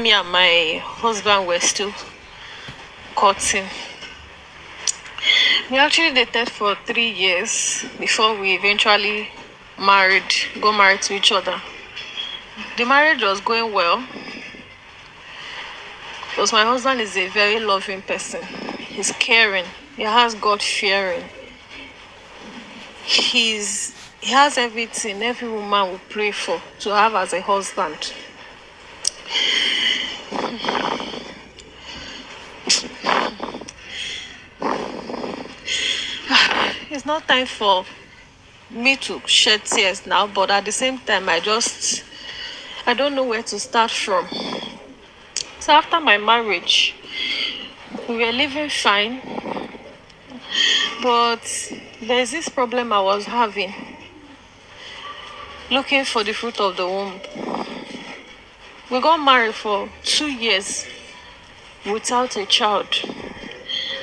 when me and my husband were still courting, we actually dated for 3 years before we eventually got married to each other. The marriage was going well because my husband is a very loving person. He's caring. He has God fearing. He has everything every woman would pray for to have as a husband. It's not time for me to shed tears now, but at the same time, I don't know where to start from. So after my marriage, we were living fine, but there's this problem I was having, looking for the fruit of the womb. We got married for 2 years without a child.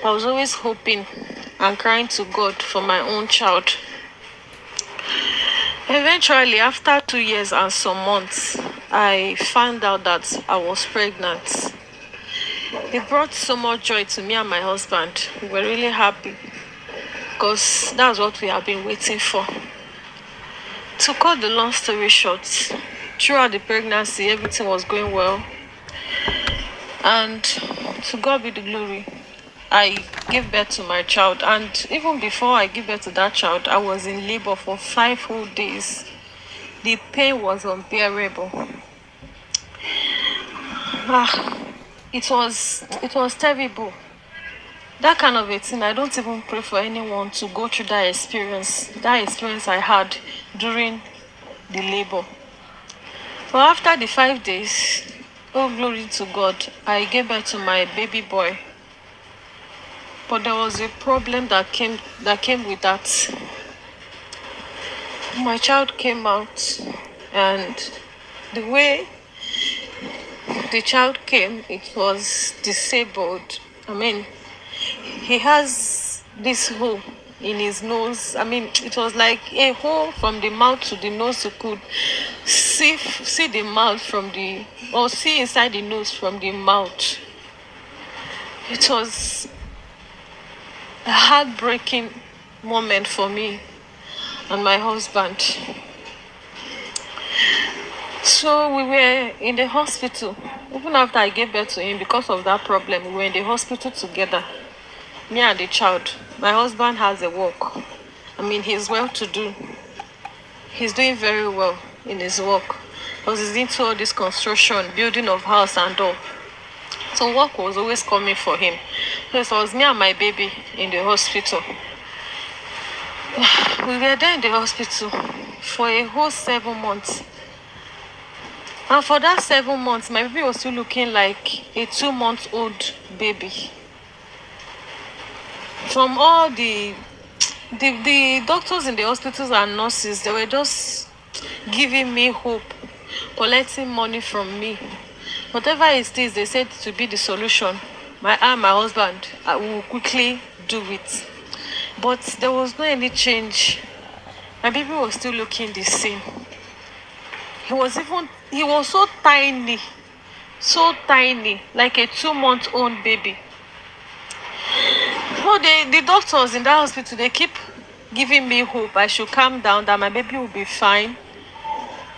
I was always hoping and crying to God for my own child. Eventually, after 2 years and some months, I found out that I was pregnant. It brought so much joy to me and my husband. We were really happy because that's what we have been waiting for. To cut the long story short, throughout the pregnancy, everything was going well. And to God be the glory, I gave birth to my child. And even before I gave birth to that child, I was in labor for 5 whole days. The pain was unbearable. It was terrible. That kind of a thing, I don't even pray for anyone to go through that experience. That experience I had during the labor. But after the 5 days, oh glory to God, I gave birth to my baby boy. But there was a problem that came with that. My child came out, and the way the child came, it was disabled. I mean, he has this hole in his nose. I mean, it was like a hole from the mouth to the nose. You could see the mouth see inside the nose from the mouth. It was a heartbreaking moment for me and my husband. So we were in the hospital. Even after I gave birth to him, because of that problem, we were in the hospital together. Me and the child. My husband has a work. I mean, he's well-to-do. He's doing very well in his work because he's into all this construction, building of house and all. So work was always coming for him. So it was me and my baby in the hospital. We were there in the hospital for a whole 7 months. And for that 7 months, my baby was still looking like a 2-month-old baby. From all the doctors in the hospitals and nurses, they were just giving me hope, collecting money from me. Whatever it is, they said to be the solution. My husband, I will quickly do it. But there was no any change. My baby was still looking the same. He was so tiny, like a 2-month-old baby. So the doctors in that hospital, they keep giving me hope. I should calm down, that my baby will be fine,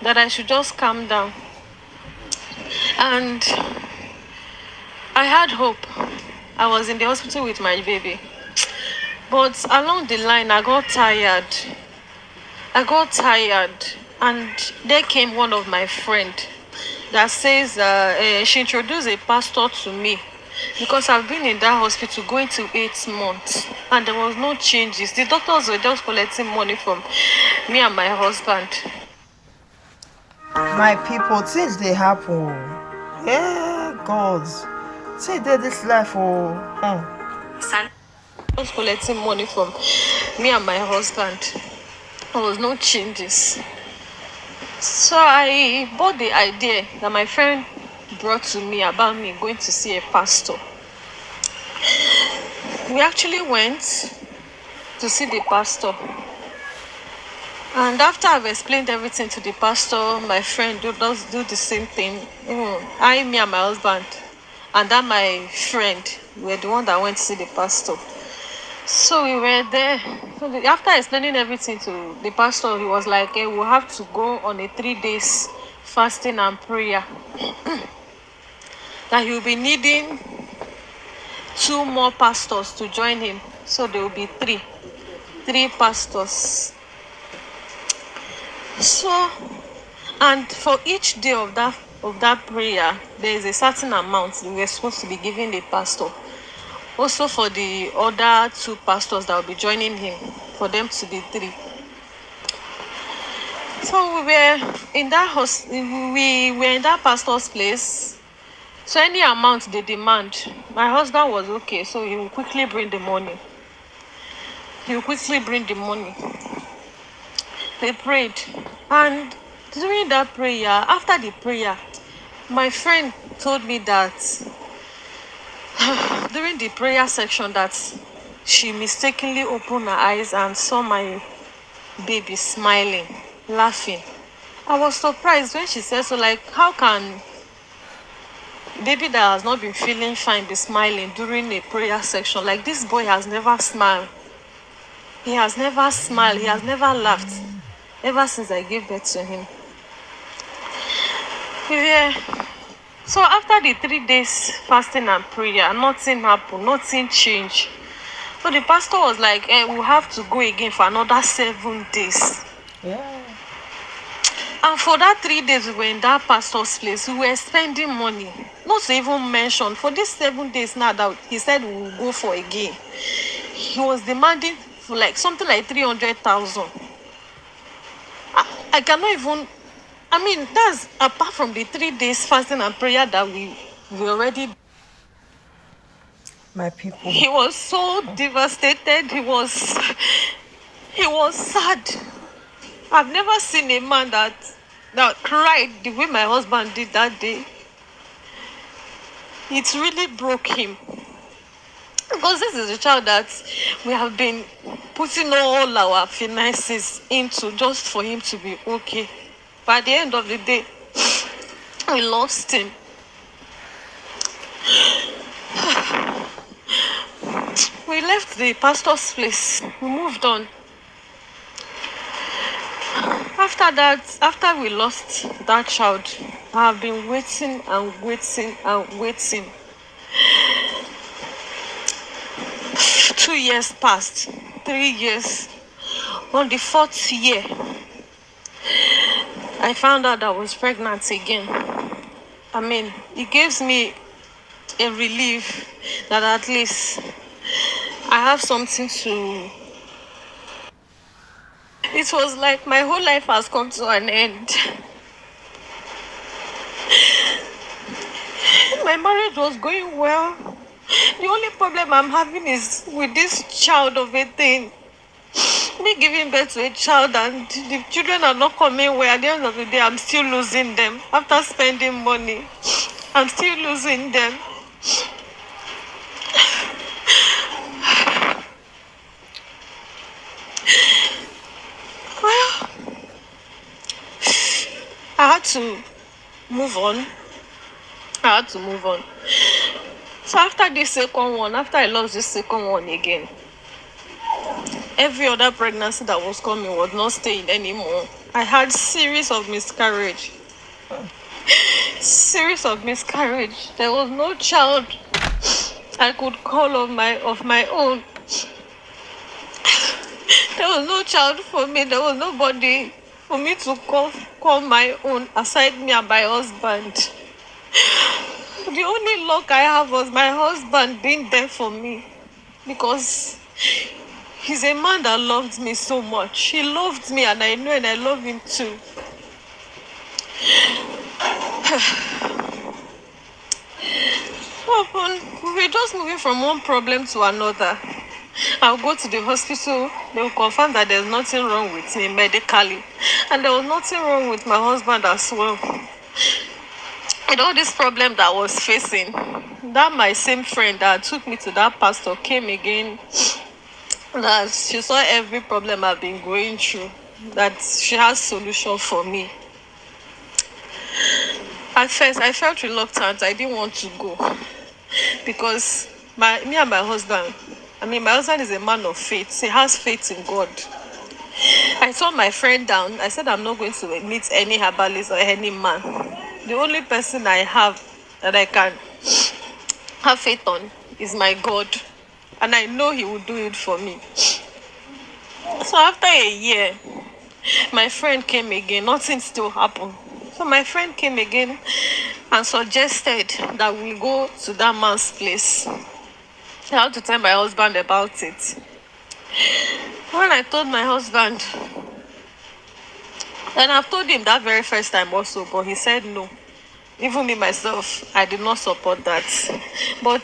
that I should just calm down. And I had hope. I was in the hospital with my baby. But along the line, I got tired. And there came one of my friends that says she introduced a pastor to me because I've been in that hospital going to 8 months and there was no changes. The doctors were just collecting money from me and my husband. My people, things they happen. Yeah, God. See they this life Just collecting money from me and my husband. There was no changes. So I bought the idea that my friend brought to me about me going to see a pastor. We actually went to see the pastor. And after I've explained everything to the pastor, my friend does do the same thing. Me and my husband, and that my friend were the one that went to see the pastor. So we were there. So after explaining everything to the pastor, he was like, "Hey, we'll have to go on a 3 days fasting and prayer. That he'll be needing 2 more pastors to join him. So there will be three pastors. So, and for each day of that prayer, there is a certain amount we were supposed to be giving the pastor. Also for the other 2 pastors that will be joining him, for them to be 3. So we were in that pastor's place. So any amount they demand, my husband was okay. So he will quickly bring the money. They prayed, and during that prayer, after the prayer, my friend told me that during the prayer section that she mistakenly opened her eyes and saw my baby smiling, laughing. I was surprised when she said so, like, how can baby that has not been feeling fine be smiling during a prayer section? Like, this boy has never smiled. He has never laughed ever since I gave birth to him. Yeah. So after the 3 days fasting and prayer, nothing happened, nothing changed. So the pastor was like, we'll have to go again for another 7 days. Yeah. And for that 3 days we were in that pastor's place, we were spending money. Not to even mention, for these 7 days now that he said we will go for again, he was demanding for like something like 300,000. I cannot even, that's apart from the 3 days fasting and prayer that we already. My people. He was so devastated. He was sad. I've never seen a man that cried the way my husband did that day. It really broke him. Because this is a child that we have been putting all our finances into just for him to be okay. But at the end of the day, we lost him. We left the pastor's place. We moved on. After that, after we lost that child, I have been waiting and waiting and waiting. 2 years passed, 3 years. On the 4th year, I found out I was pregnant again. It gives me a relief that at least I have something to. It was like my whole life has come to an end. My marriage was going well. The only problem I'm having is with this child of a thing. Me giving birth to a child and the children are not coming well. At the end of the day, I'm still losing them. After spending money, I'm still losing them. Well, I had to move on. So after I lost this second one again, every other pregnancy that was coming was not staying anymore. I had series of miscarriage. There was no child I could call of my own. There was no child for me. There was nobody for me to call my own aside me and my husband. The only luck I have was my husband being there for me, because he's a man that loved me so much. He loved me, and I know, and I love him too. We're just moving from one problem to another. I'll go to the hospital. They will confirm that there's nothing wrong with me medically, and there was nothing wrong with my husband as well. With all this problem that I was facing, that my same friend that took me to that pastor came again. That she saw every problem I've been going through. that she has solution for me. At first, I felt reluctant. I didn't want to go because me and my husband. I mean, my husband is a man of faith. He has faith in God. I told my friend down. I said I'm not going to meet any herbalist or any man. The only person I have that I can have faith on is my God, and I know He will do it for me. So after a year, my friend came again. Nothing still happened. So my friend came again and suggested that we go to that man's place. I had to tell my husband about it. When I told my husband, and I've told him that very first time also, but he said no. Even me myself, I did not support that. But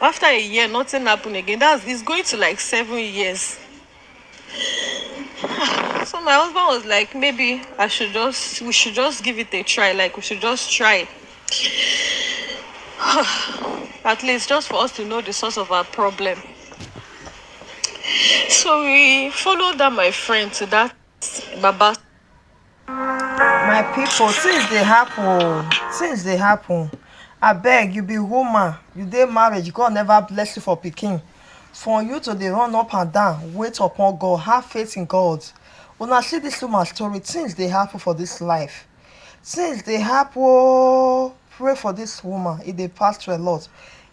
after a year, nothing happened again. It's going to like 7 years. So my husband was like, maybe we should just give it a try. Like we should just try. At least just for us to know the source of our problem. So we followed that my friend to that Baba. My people, things they happen. I beg you, be woman, you dey marriage, God never bless you for pikin. For you to dey run up and down, wait upon God, have faith in God. Una see this woman story, things dey happen for this life. Things dey happen oh. Pray for this woman, e dey pass through a lot.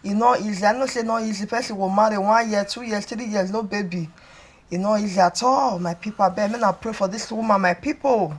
E no easy, I know say no easy. Person will marry 1 year, 2 years, 3 years, no baby. E no easy at all. My people, abeg make una pray for this woman, my people.